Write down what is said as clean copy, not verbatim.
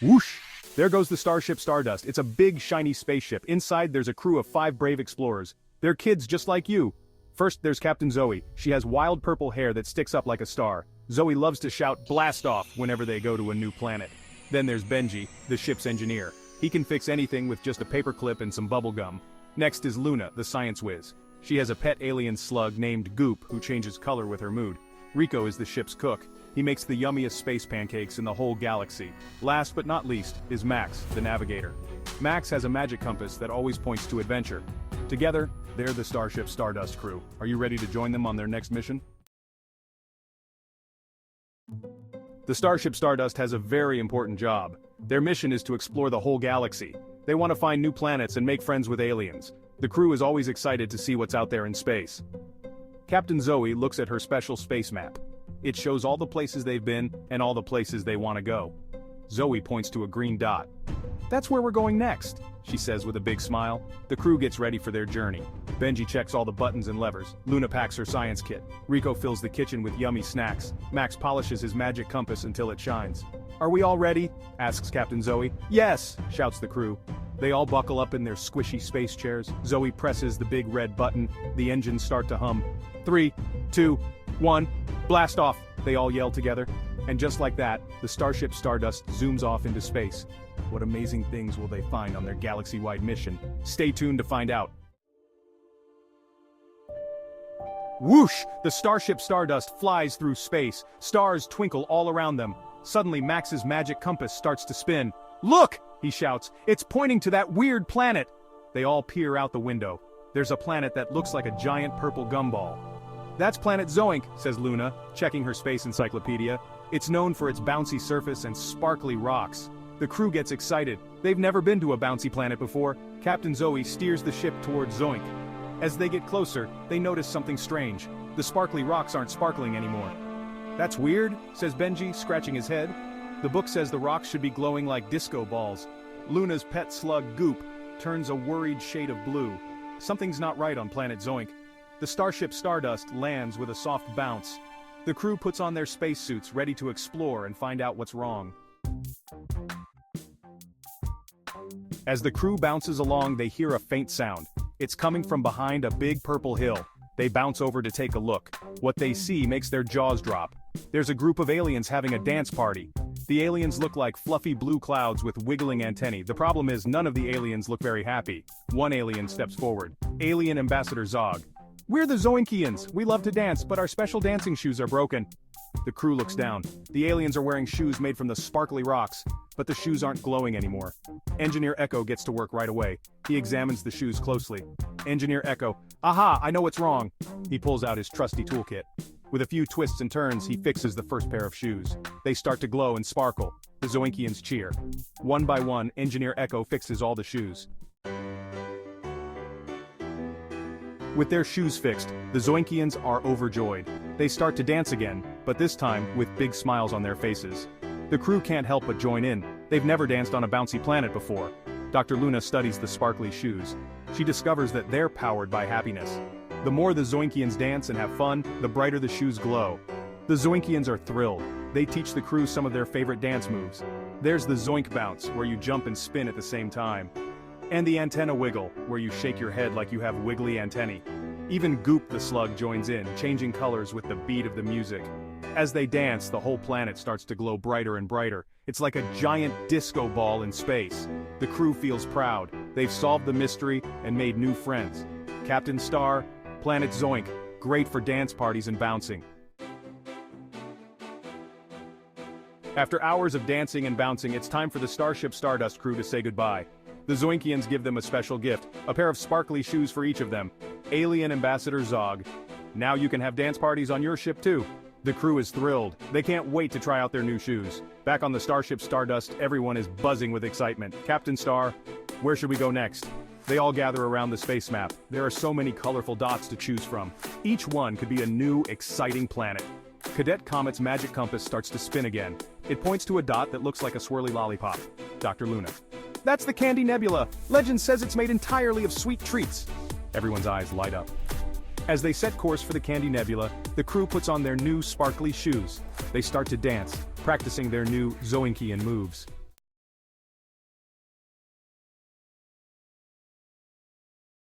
Whoosh! There goes the Starship Stardust. It's a big, shiny spaceship. Inside, there's a crew of 5 brave explorers. They're kids just like you. First, there's Captain Zoe. She has wild purple hair that sticks up like a star. Zoe loves to shout "blast off" whenever they go to a new planet. Then there's Benji, the ship's engineer. He can fix anything with just a paperclip and some bubble gum. Next is Luna, the science whiz. She has a pet alien slug named Goop who changes color with her mood. Rico is the ship's cook. He makes the yummiest space pancakes in the whole galaxy. Last but not least is Max, the navigator. Max has a magic compass that always points to adventure. Together, they're the Starship Stardust crew. Are you ready to join them on their next mission? The Starship Stardust has a very important job. Their mission is to explore the whole galaxy. They want to find new planets and make friends with aliens. The crew is always excited to see what's out there in space. Captain Zoe looks at her special space map. It shows all the places they've been and all the places they want to go. Zoe points to a green dot. "That's where we're going next," she says with a big smile. The crew gets ready for their journey. Benji checks all the buttons and levers. Luna packs her science kit. Rico fills the kitchen with yummy snacks. Max polishes his magic compass until it shines. "Are we all ready?" asks Captain Zoe. "Yes!" shouts the crew. They all buckle up in their squishy space chairs. Zoe presses the big red button. The engines start to hum. 3, 2, 1, blast off! They all yell together. And just like that, the Starship Stardust zooms off into space. What amazing things will they find on their galaxy-wide mission? Stay tuned to find out. Whoosh! The Starship Stardust flies through space. Stars twinkle all around them. Suddenly, Max's magic compass starts to spin. "Look!" he shouts. "It's pointing to that weird planet!" They all peer out the window. There's a planet that looks like a giant purple gumball. "That's planet Zoink," says Luna, checking her space encyclopedia. It's known for its bouncy surface and sparkly rocks. The crew gets excited. They've never been to a bouncy planet before. Captain Zoe steers the ship towards Zoink. As they get closer, they notice something strange. The sparkly rocks aren't sparkling anymore. "That's weird," says Benji, scratching his head. The book says the rocks should be glowing like disco balls. Luna's pet slug Goop turns a worried shade of blue. Something's not right on planet Zoink. The Starship Stardust lands with a soft bounce. The crew puts on their spacesuits ready to explore and find out what's wrong. As the crew bounces along, they hear a faint sound. It's coming from behind a big purple hill. They bounce over to take a look. What they see makes their jaws drop. There's a group of aliens having a dance party. The aliens look like fluffy blue clouds with wiggling antennae. The problem is none of the aliens look very happy. One alien steps forward. Alien Ambassador Zog. "We're the Zoinkians. We love to dance, but our special dancing shoes are broken." The crew looks down. The aliens are wearing shoes made from the sparkly rocks, but the shoes aren't glowing anymore. Engineer Echo gets to work right away. He examines the shoes closely. Engineer Echo. "Aha, I know what's wrong." He pulls out his trusty toolkit. With a few twists and turns, he fixes the first pair of shoes. They start to glow and sparkle. The Zoinkians cheer. One by one, Engineer Echo fixes all the shoes. With their shoes fixed, the Zoinkians are overjoyed. They start to dance again, but this time with big smiles on their faces. The crew can't help but join in. They've never danced on a bouncy planet before. Dr. Luna studies the sparkly shoes. She discovers that they're powered by happiness. The more the Zoinkians dance and have fun, the brighter the shoes glow. The Zoinkians are thrilled. They teach the crew some of their favorite dance moves. There's the Zoink Bounce, where you jump and spin at the same time. And the Antenna Wiggle, where you shake your head like you have wiggly antennae. Even Goop the slug joins in, changing colors with the beat of the music. As they dance, the whole planet starts to glow brighter and brighter. It's like a giant disco ball in space. The crew feels proud. They've solved the mystery and made new friends. Captain Star, Planet Zoink, great for dance parties and bouncing. After hours of dancing and bouncing, it's time for the Starship Stardust crew to say goodbye. The Zoinkians give them a special gift, a pair of sparkly shoes for each of them. Alien Ambassador Zog. Now you can have dance parties on your ship too. The crew is thrilled. They can't wait to try out their new shoes. Back on the Starship Stardust, everyone is buzzing with excitement. Captain Star, where should we go next? They all gather around the space map. There are so many colorful dots to choose from. Each one could be a new, exciting planet. Cadet Comet's magic compass starts to spin again. It points to a dot that looks like a swirly lollipop. Dr. Luna. "That's the Candy Nebula. Legend says it's made entirely of sweet treats." Everyone's eyes light up. As they set course for the Candy Nebula, the crew puts on their new sparkly shoes. They start to dance, practicing their new Zoinkian moves.